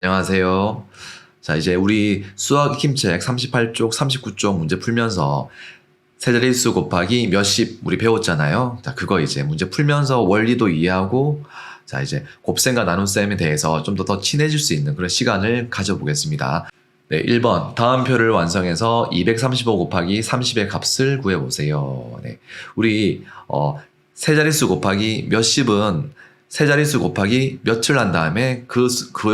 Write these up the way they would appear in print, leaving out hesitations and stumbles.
안녕하세요. 자, 이제 우리 수학 익힘책 38쪽, 39쪽 문제 풀면서 세자릿수 곱하기 몇십 우리 배웠잖아요. 자, 그거 이제 문제 풀면서 원리도 이해하고 자, 이제 곱셈과 나눗셈에 대해서 좀 더 친해질 수 있는 그런 시간을 가져보겠습니다. 네, 1번 다음 표를 완성해서 235 곱하기 30의 값을 구해보세요. 네, 우리 세자릿수 곱하기 몇십은 세자릿수 곱하기 몇을 한 다음에 그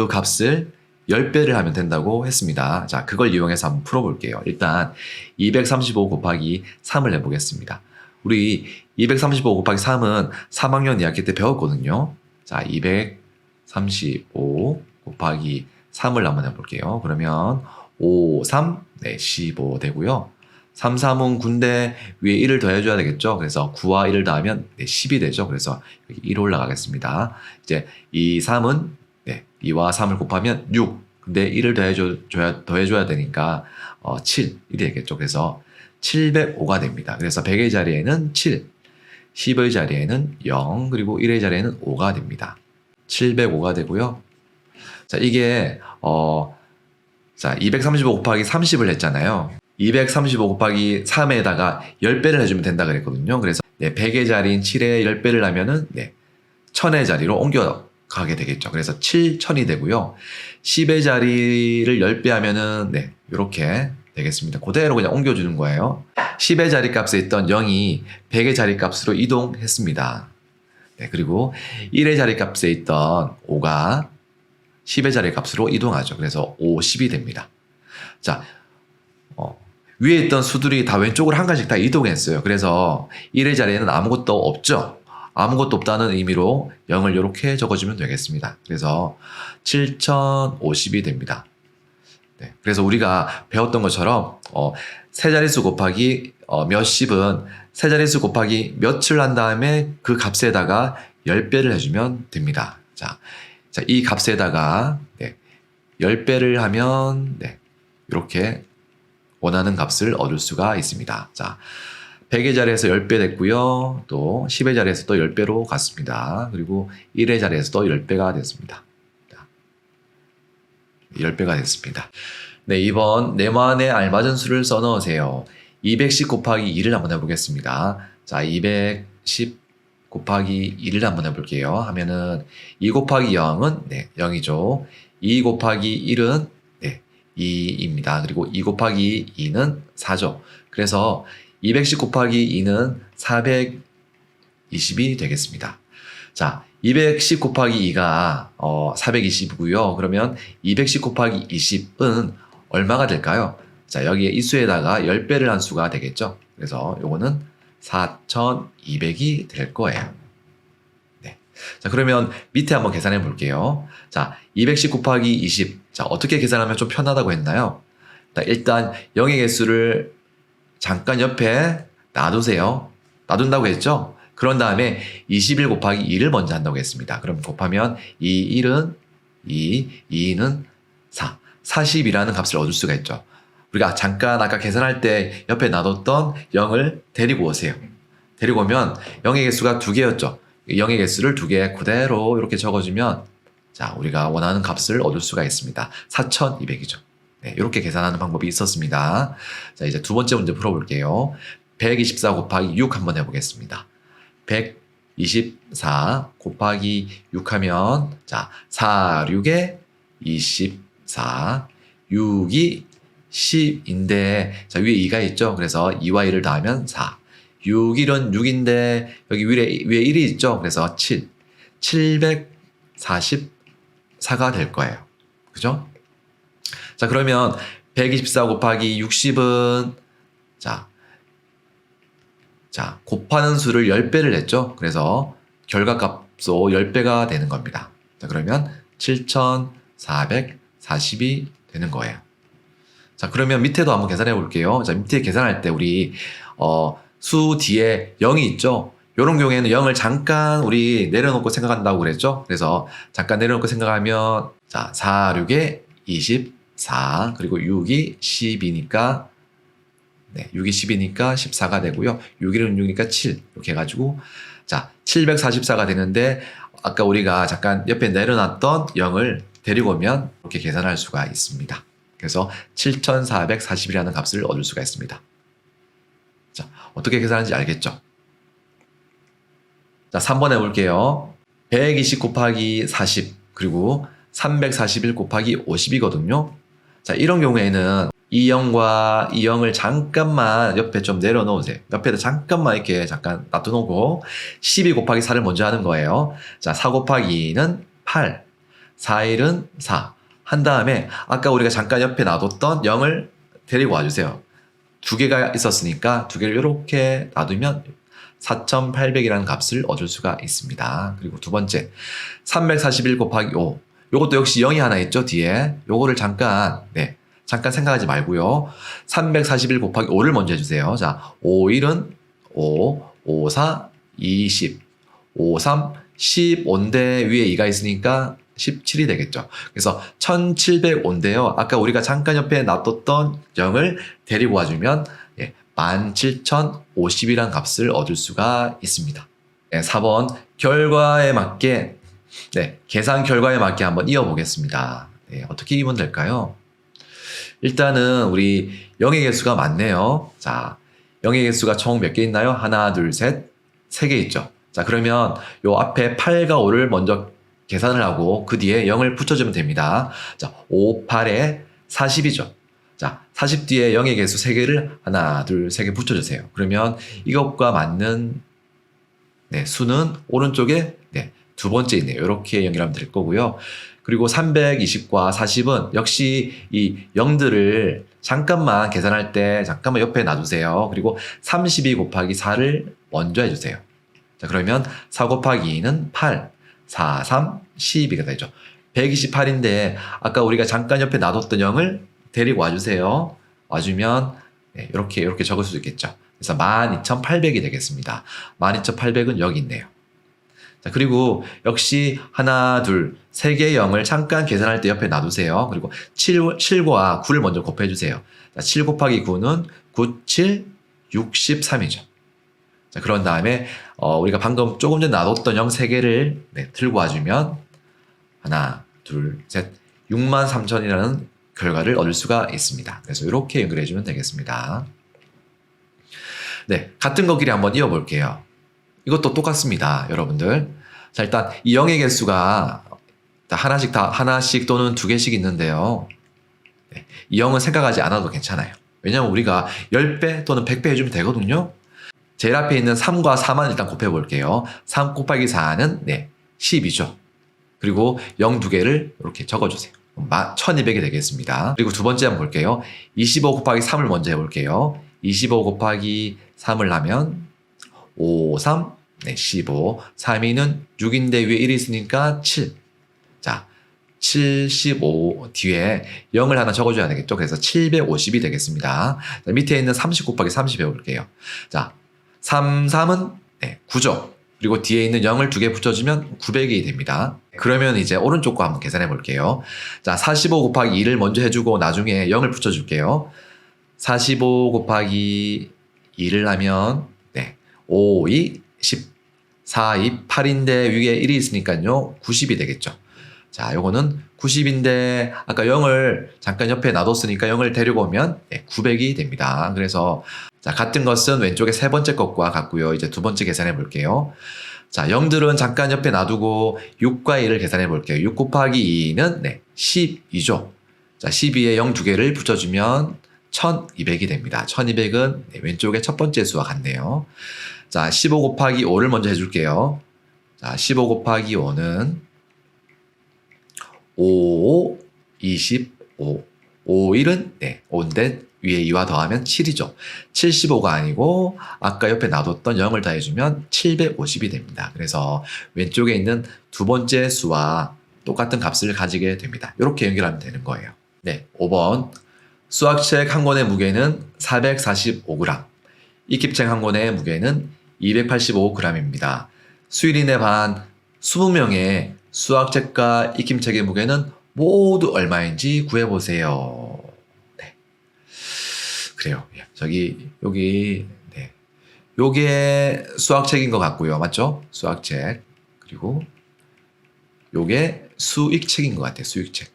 값을 10배를 하면 된다고 했습니다. 자, 그걸 이용해서 한번 풀어볼게요. 일단 235 곱하기 3을 해보겠습니다. 우리 235 곱하기 3은 3학년 2학기 때 배웠거든요. 자, 235 곱하기 3을 한번 해볼게요. 그러면 5, 3, 네, 15 되고요. 3, 3은 9인데 위에 1을 더해줘야 되겠죠. 그래서 9와 1을 더하면 네, 10이 되죠. 그래서 여기 1 올라가겠습니다. 이제 이 3은 네, 2와 3을 곱하면 6. 근데 1을 더해줘야 되니까 7, 1이 되겠죠. 그래서 705가 됩니다. 그래서 100의 자리에는 7, 10의 자리에는 0, 그리고 1의 자리에는 5가 됩니다. 705가 되고요. 자, 이게 자, 235 곱하기 30을 했잖아요. 235 곱하기 3에다가 10배를 해주면 된다 그랬거든요. 그래서 네, 100의 자리인 7에 10배를 하면은 네, 1000의 자리로 옮겨가게 되겠죠. 그래서 7000이 되고요. 10의 자리를 10배 하면은 네, 이렇게 되겠습니다. 그대로 그냥 옮겨주는 거예요. 10의 자리 값에 있던 0이 100의 자리 값으로 이동했습니다. 네, 그리고 1의 자리 값에 있던 5가 10의 자리 값으로 이동하죠. 그래서 5, 10이 됩니다. 자, 위에 있던 수들이 다 왼쪽으로 한 칸씩 다 이동했어요. 그래서 1의 자리에는 아무것도 없죠. 아무것도 없다는 의미로 0을 이렇게 적어주면 되겠습니다. 그래서 7050이 됩니다. 네, 그래서 우리가 배웠던 것처럼 세자릿수 곱하기 몇십은 세자릿수 곱하기 몇을 한 다음에 그 값에다가 10배를 해주면 됩니다. 자, 이 값에다가 네, 10배를 하면 네, 이렇게 원하는 값을 얻을 수가 있습니다. 자, 100의 자리에서 10배 됐고요. 또 10의 자리에서 또 10배로 갔습니다. 그리고 1의 자리에서 또 10배가 됐습니다. 자, 10배가 됐습니다. 네, 2번 네모안에 알맞은 수를 써넣으세요. 210 곱하기 2를 한번 해보겠습니다. 자, 210 곱하기 2를 한번 해볼게요. 하면은 2 곱하기 0은 네, 0이죠. 2 곱하기 1은 2입니다. 그리고 2 곱하기 2는 4죠. 그래서 210 곱하기 2는 420이 되겠습니다. 자, 210 곱하기 2가 420이고요. 그러면 210 곱하기 20은 얼마가 될까요? 자, 여기에 이 수에다가 10배를 한 수가 되겠죠. 그래서 요거는 4200이 될 거예요. 네. 자, 그러면 밑에 한번 계산해 볼게요. 자, 210 곱하기 20. 자, 어떻게 계산하면 좀 편하다고 했나요? 일단 0의 개수를 잠깐 옆에 놔두세요. 놔둔다고 했죠? 그런 다음에 21 곱하기 2를 먼저 한다고 했습니다. 그럼 곱하면 1은 2, 2는 4. 40이라는 값을 얻을 수가 있죠. 우리가 잠깐 아까 계산할 때 옆에 놔뒀던 0을 데리고 오세요. 데리고 오면 0의 개수가 2개였죠. 0의 개수를 2개 그대로 이렇게 적어주면 자, 우리가 원하는 값을 얻을 수가 있습니다. 4200이죠. 네, 이렇게 계산하는 방법이 있었습니다. 자, 이제 두 번째 문제 풀어볼게요. 124 곱하기 6 한번 해보겠습니다. 124 곱하기 6 하면 자, 4, 6에 24, 6이 10인데 자, 위에 2가 있죠. 그래서 2와 1을 더하면 4. 6, 1은 6인데 여기 위에 1이 있죠. 그래서 7. 744가 될 거예요. 그죠? 자, 그러면 124 곱하기 60은 자, 곱하는 수를 10배를 했죠. 그래서 결과값도 10배가 되는 겁니다. 자, 그러면 7440이 되는 거예요. 자, 그러면 밑에도 한번 계산해 볼게요. 자, 밑에 계산할 때 우리 수 뒤에 0이 있죠. 이런 경우에는 0을 잠깐 우리 내려놓고 생각한다고 그랬죠. 그래서 잠깐 내려놓고 생각하면 자, 4, 6에 24 그리고 6이 10이니까 네, 6이 10이니까 14가 되고요. 6일은 6이니까 7 이렇게 해가지고 자, 744가 되는데 아까 우리가 잠깐 옆에 내려놨던 0을 데리고 오면 이렇게 계산할 수가 있습니다. 그래서 7440이라는 값을 얻을 수가 있습니다. 자, 어떻게 계산하는지 알겠죠? 자, 3번 해볼게요. 120 곱하기 40 그리고 341 곱하기 50이거든요. 자, 이런 경우에는 이 0과 이 0을 잠깐만 옆에 좀 내려놓으세요. 옆에다 잠깐만 이렇게 잠깐 놔두고 12 곱하기 4를 먼저 하는 거예요. 자, 4 곱하기 2는 8, 4일은 4. 한 다음에 아까 우리가 잠깐 옆에 놔뒀던 0을 데리고 와주세요. 두 개가 있었으니까 두 개를 이렇게 놔두면 4800이라는 값을 얻을 수가 있습니다. 그리고 두 번째 341 곱하기 5 요것도 역시 0이 하나 있죠 뒤에. 요거를 잠깐 생각하지 말고요. 341 곱하기 5를 먼저 해주세요. 자, 5일은 5, 5, 4, 20, 5, 3, 15인데 위에 2가 있으니까 17이 되겠죠. 그래서 1705인데요. 아까 우리가 잠깐 옆에 놔뒀던 0을 데리고 와주면 17050이라는 값을 얻을 수가 있습니다. 4번 결과에 맞게 계산 결과에 맞게 한번 이어보겠습니다. 어떻게 이으면 될까요? 일단은 우리 0의 개수가 많네요. 자, 0의 개수가 총 몇 개 있나요? 하나, 둘, 셋, 3개 있죠. 자, 그러면 요 앞에 8과 5를 먼저 계산을 하고 그 뒤에 0을 붙여주면 됩니다. 자, 5, 8에 40이죠. 자, 40 뒤에 0의 개수 3개를 하나, 둘, 3개 붙여주세요. 그러면 이것과 맞는 수는 오른쪽에 두 번째 있네요. 이렇게 연결하면 될 거고요. 그리고 320과 40은 역시 이 0들을 잠깐만 계산할 때 잠깐만 옆에 놔두세요. 그리고 32 곱하기 4를 먼저 해주세요. 자, 그러면 4 곱하기 2는 8, 4, 3, 12가 되죠. 128인데 아까 우리가 잠깐 옆에 놔뒀던 0을 데리고 와주세요. 와주면 이렇게 적을 수 있겠죠. 그래서 12800이 되겠습니다. 12800은 여기 있네요. 자, 그리고 역시 하나, 둘, 3개의 0을 잠깐 계산할 때 옆에 놔두세요. 그리고 7과 9를 먼저 곱해주세요. 자, 7 곱하기 9는 9, 7, 63이죠. 자, 그런 다음에 우리가 방금 조금 전에 놔뒀던 0 3개를 들고 와주면 하나, 둘, 셋, 63,000이라는 결과를 얻을 수가 있습니다. 그래서 이렇게 연결해주면 되겠습니다. 같은 거끼리 한번 이어볼게요. 이것도 똑같습니다, 여러분들. 자, 일단 이 0의 개수가 하나씩 또는 2개씩 있는데요. 이 0은 생각하지 않아도 괜찮아요. 왜냐하면 우리가 10배 또는 100배 해주면 되거든요. 제일 앞에 있는 3과 4만 일단 곱해볼게요. 3 곱하기 4는 10이죠. 그리고 0 2개를 이렇게 적어주세요. 1200이 되겠습니다. 그리고 두 번째 한번 볼게요. 25 곱하기 3을 먼저 해볼게요. 25 곱하기 3을 하면 5, 3, 15. 3위는 6인데 위에 1이 있으니까 7. 자, 75 뒤에 0을 하나 적어줘야 되겠죠. 그래서 750이 되겠습니다. 자, 밑에 있는 30 곱하기 30 해볼게요. 자, 3, 3은 9죠. 그리고 뒤에 있는 0을 2개 붙여주면 900이 됩니다. 그러면 이제 오른쪽 거 한번 계산해 볼게요. 자, 45 곱하기 2를 먼저 해주고 나중에 0을 붙여줄게요. 45 곱하기 2를 하면 5, 2, 10, 4, 2, 8인데 위에 1이 있으니까요. 90이 되겠죠. 자, 요거는 90인데 아까 0을 잠깐 옆에 놔뒀으니까 0을 데리고 오면 900이 됩니다. 그래서 자, 같은 것은 왼쪽에 세 번째 것과 같고요. 이제 두 번째 계산해 볼게요. 자, 0들은 잠깐 옆에 놔두고 6과 1을 계산해 볼게요. 6 곱하기 2는 12죠. 자, 12에 0 2개를 붙여주면 1200이 됩니다. 1200은 왼쪽에 첫 번째 수와 같네요. 자, 15 곱하기 5를 먼저 해줄게요. 자, 15 곱하기 5는 5, 25. 5, 1은 5인데 위에 2와 더하면 7이죠. 75가 아니고 아까 옆에 놔뒀던 0을 더해주면 750이 됩니다. 그래서 왼쪽에 있는 두 번째 수와 똑같은 값을 가지게 됩니다. 이렇게 연결하면 되는 거예요. 5번. 수학책 한 권의 무게는 445g. 익힙책 한 권의 무게는 285g입니다. 수일인의 반 20명의 수학책과 익힘책의 무게는 모두 얼마인지 구해보세요. 그래요. 여기 요게 수학책인 것 같고요. 맞죠? 수학책. 그리고 요게 수익책인 것 같아요. 수익책.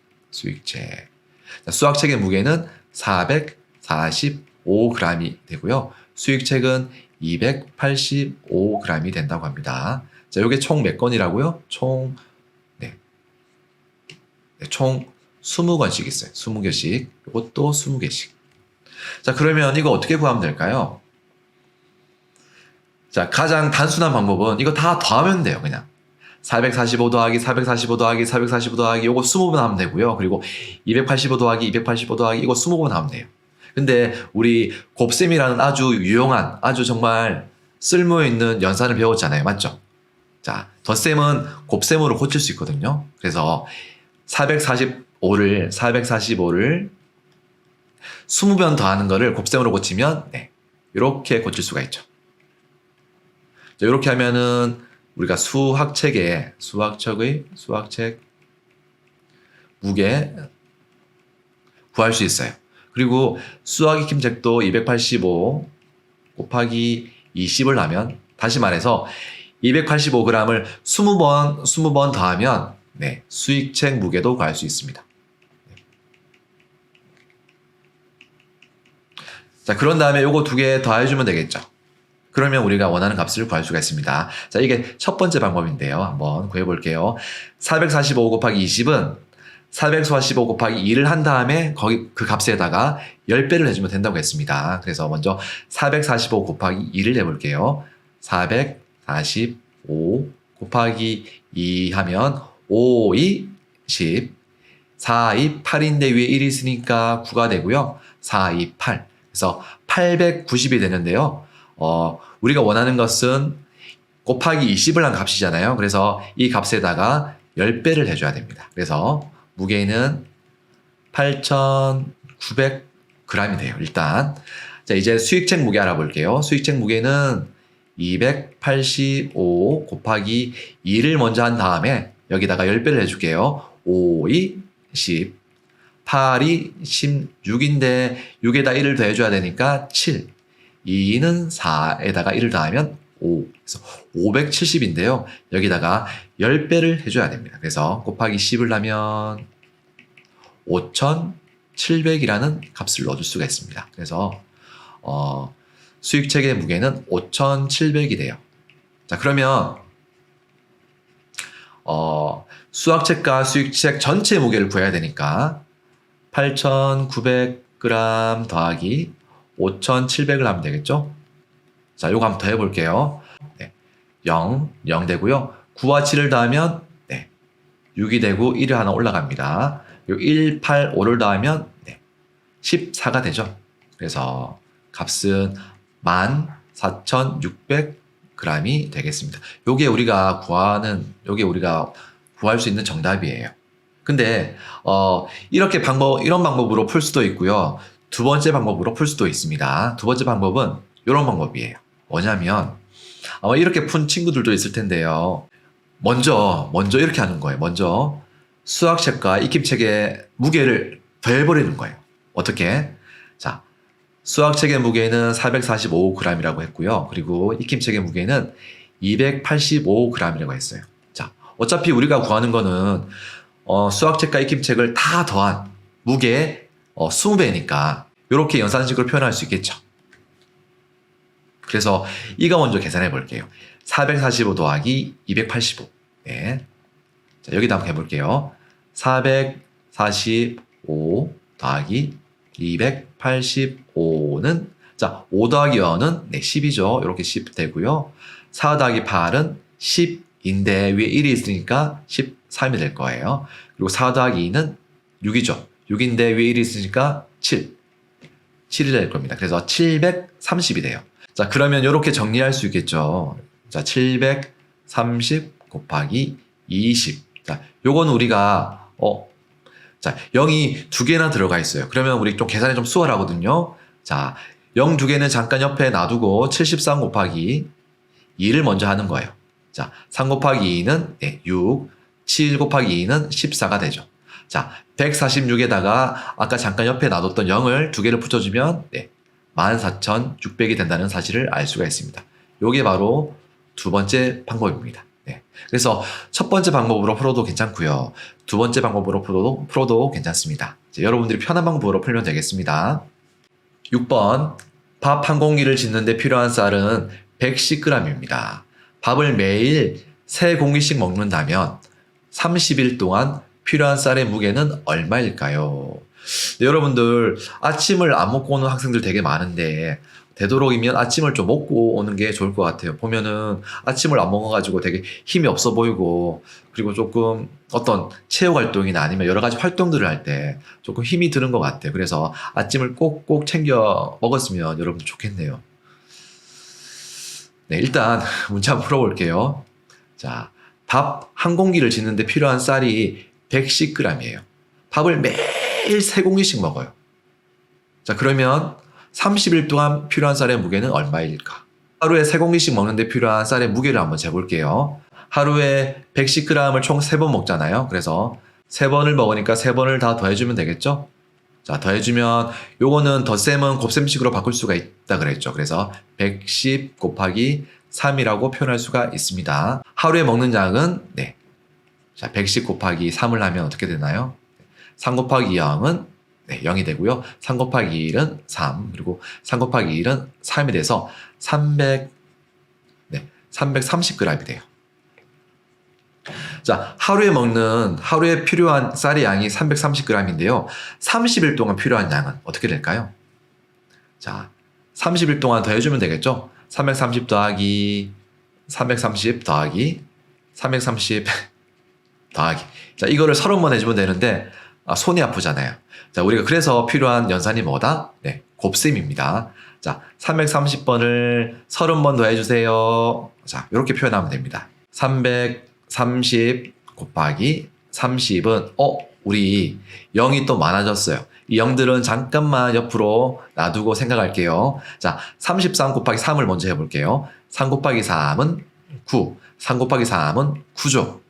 자, 수학책의 무게는 445g이 되고요. 수익책은 285g이 된다고 합니다. 자, 요게 총 몇 건이라고요? 총 20권씩 있어요. 20개씩. 이것도 20개씩. 자, 그러면 이거 어떻게 구하면 될까요? 자, 가장 단순한 방법은 이거 다 더하면 돼요, 그냥. 445 더하기 445 더하기 445 더하기 요거 20번 하면 되고요. 그리고 285 더하기 285 더하기 이거 20번 하면 돼요. 근데 우리 곱셈이라는 아주 유용한, 아주 정말 쓸모있는 연산을 배웠잖아요. 맞죠? 자, 덧셈은 곱셈으로 고칠 수 있거든요. 그래서 445를 20번 더하는 거를 곱셈으로 고치면 이렇게 고칠 수가 있죠. 자, 이렇게 하면은 우리가 수학책 무게 구할 수 있어요. 그리고 수학 익힘책도 285 곱하기 20을 하면, 다시 말해서 285g을 20번 더하면 수익책 무게도 구할 수 있습니다. 자, 그런 다음에 요거 두 개 더해주면 되겠죠. 그러면 우리가 원하는 값을 구할 수가 있습니다. 자, 이게 첫 번째 방법인데요. 한번 구해볼게요. 445 곱하기 20은 445 곱하기 2를 한 다음에 거기 그 값에다가 10배를 해주면 된다고 했습니다. 그래서 먼저 445 곱하기 2를 해볼게요. 445 곱하기 2 하면 5, 2, 10, 4, 2, 8인데 위에 1이 있으니까 9가 되고요. 4, 2, 8. 그래서 890이 되는데요. 우리가 원하는 것은 곱하기 20을 한 값이잖아요. 그래서 이 값에다가 10배를 해줘야 됩니다. 그래서 무게는 8,900g이 돼요. 일단. 자, 이제 수익책 무게 알아볼게요. 수익책 무게는 285 곱하기 2를 먼저 한 다음에 여기다가 10배를 해줄게요. 5, 2, 10, 8, 2, 16인데 6에다 1을 더해줘야 되니까 7. 2는 4에다가 1을 더하면 5. 그래서 570인데요. 여기다가 10배를 해줘야 됩니다. 그래서 곱하기 10을 하면 5,700이라는 값을 넣어줄 수가 있습니다. 그래서 수익책의 무게는 5,700이 돼요. 자, 그러면 수학책과 수익책 전체 무게를 구해야 되니까 8,900g 더하기 5,700을 하면 되겠죠? 자, 요거 한번 더 해볼게요. 0 되고요. 9와 7을 더하면 6이 되고 1이 하나 올라갑니다. 1, 8, 5를 더하면 14가 되죠. 그래서 값은 14,600g이 되겠습니다. 요게 우리가 구할 수 있는 정답이에요. 근데 이런 방법으로 풀 수도 있고요. 두 번째 방법으로 풀 수도 있습니다. 두 번째 방법은 이런 방법이에요. 뭐냐면 아마 이렇게 푼 친구들도 있을 텐데요. 먼저 이렇게 하는 거예요. 먼저 수학책과 익힘책의 무게를 더해버리는 거예요. 어떻게? 자, 수학책의 무게는 445g이라고 했고요. 그리고 익힘책의 무게는 285g이라고 했어요. 자, 어차피 우리가 구하는 거는 수학책과 익힘책을 다 더한 무게 20배니까 이렇게 연산식으로 표현할 수 있겠죠. 그래서 이거 먼저 계산해 볼게요. 445 더하기 285. 자, 여기다 한번 해볼게요. 445 더하기 285는 자, 5 더하기 0은 10이죠. 이렇게 10 되고요. 4 더하기 8은 10인데 위에 1이 있으니까 13이 될 거예요. 그리고 4 더하기 2는 6이죠. 6인데 위에 1이 있으니까 7. 7이 될 겁니다. 그래서 730이 돼요. 자, 그러면 이렇게 정리할 수 있겠죠. 자, 730 곱하기 20. 자, 요건 우리가, 자, 0이 두 개나 들어가 있어요. 그러면 우리 좀 계산이 좀 수월하거든요. 자, 0 두 개는 잠깐 옆에 놔두고 73 곱하기 2를 먼저 하는 거예요. 자, 3 곱하기 2는 6, 7 곱하기 2는 14가 되죠. 자, 146에다가 아까 잠깐 옆에 놔뒀던 0을 두 개를 붙여주면 14,600이 된다는 사실을 알 수가 있습니다. 요게 바로 두 번째 방법입니다. 그래서 첫 번째 방법으로 풀어도 괜찮고요. 두 번째 방법으로 풀어도 괜찮습니다. 이제 여러분들이 편한 방법으로 풀면 되겠습니다. 6번 밥 한 공기를 짓는데 필요한 쌀은 110g입니다. 밥을 매일 3공기씩 먹는다면 30일 동안 필요한 쌀의 무게는 얼마일까요? 네, 여러분들 아침을 안 먹고 오는 학생들 되게 많은데 되도록이면 아침을 좀 먹고 오는 게 좋을 것 같아요. 보면은 아침을 안 먹어가지고 되게 힘이 없어 보이고 그리고 조금 어떤 체육 활동이나 아니면 여러 가지 활동들을 할 때 조금 힘이 드는 것 같아요. 그래서 아침을 꼭꼭 챙겨 먹었으면 여러분들 좋겠네요. 네, 일단 문제 한번 풀어볼게요. 자, 밥 한 공기를 짓는데 필요한 쌀이 110g이에요. 밥을 매일 3공기씩 먹어요. 자, 그러면 30일 동안 필요한 쌀의 무게는 얼마일까? 하루에 3공기씩 먹는데 필요한 쌀의 무게를 한번 재볼게요. 하루에 110g을 총 3번 먹잖아요. 그래서 3번을 먹으니까 3번을 다 더해주면 되겠죠? 자, 더해주면 요거는 덧셈은 곱셈식으로 바꿀 수가 있다 그랬죠. 그래서 110 곱하기 3이라고 표현할 수가 있습니다. 하루에 먹는 양은 네. 자, 110 곱하기 3을 하면 어떻게 되나요? 3 곱하기 0은 네, 0이 되고요. 3 곱하기 1은 3, 그리고 3 곱하기 1은 3이 돼서 330g이 돼요. 자, 하루에 필요한 쌀의 양이 330g인데요. 30일 동안 필요한 양은 어떻게 될까요? 자, 30일 동안 더해주면 되겠죠? 330 더하기 330 더하기 330 더하기. 자, 이거를 30번 해주면 되는데 손이 아프잖아요. 자, 우리가 그래서 필요한 연산이 뭐다? 네, 곱셈입니다. 자, 330번을 30번 더해주세요. 자, 이렇게 표현하면 됩니다. 330 곱하기 30은 우리 0이 또 많아졌어요. 이 0들은 잠깐만 옆으로 놔두고 생각할게요. 자, 33 곱하기 3을 먼저 해볼게요. 3 곱하기 3은 9, 3 곱하기 3은 9죠.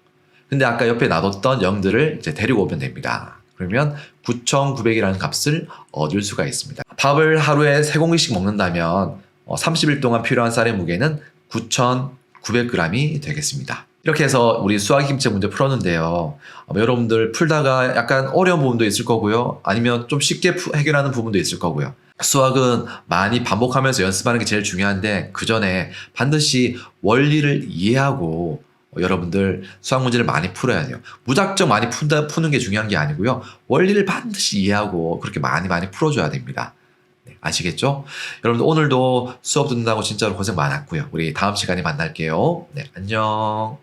근데 아까 옆에 놔뒀던 0들을 이제 데리고 오면 됩니다. 그러면 9,900이라는 값을 얻을 수가 있습니다. 밥을 하루에 3공기씩 먹는다면 30일 동안 필요한 쌀의 무게는 9,900g이 되겠습니다. 이렇게 해서 우리 수학김치 문제 풀었는데요. 여러분들 풀다가 약간 어려운 부분도 있을 거고요. 아니면 좀 쉽게 해결하는 부분도 있을 거고요. 수학은 많이 반복하면서 연습하는 게 제일 중요한데 그 전에 반드시 원리를 이해하고 여러분들 수학 문제를 많이 풀어야 돼요. 무작정 많이 푸는 게 중요한 게 아니고요. 원리를 반드시 이해하고 그렇게 많이 풀어줘야 됩니다. 네, 아시겠죠? 여러분들 오늘도 수업 듣는다고 진짜로 고생 많았고요. 우리 다음 시간에 만날게요. 네, 안녕.